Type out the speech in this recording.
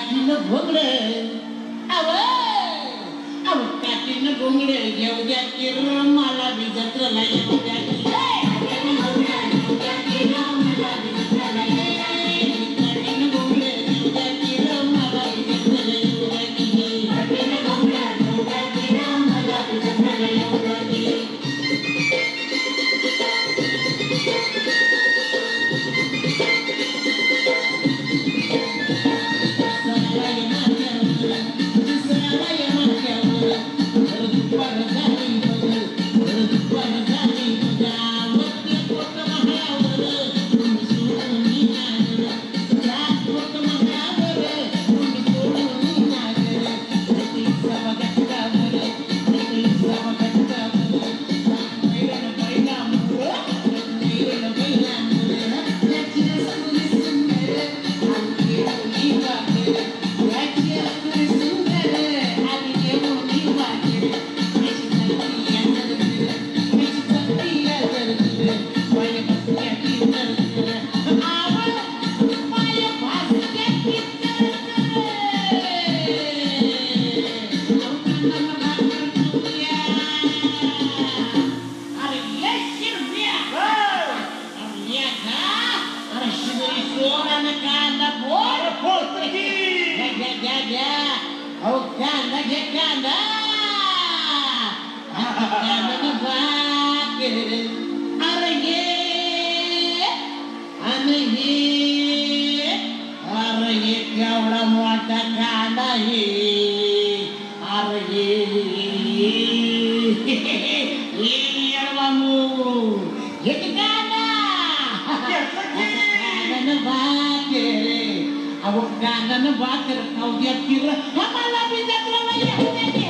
काठीनं घोंगड अव अव काठीनं घोंगड येऊ द्या की र मला बी जत्रेला येऊ द्या की केवढा मोठा कांदा आहे अरे गाणं भाकर खाऊ द्या किर आम्हाला बी जत्रेला येऊ द्या की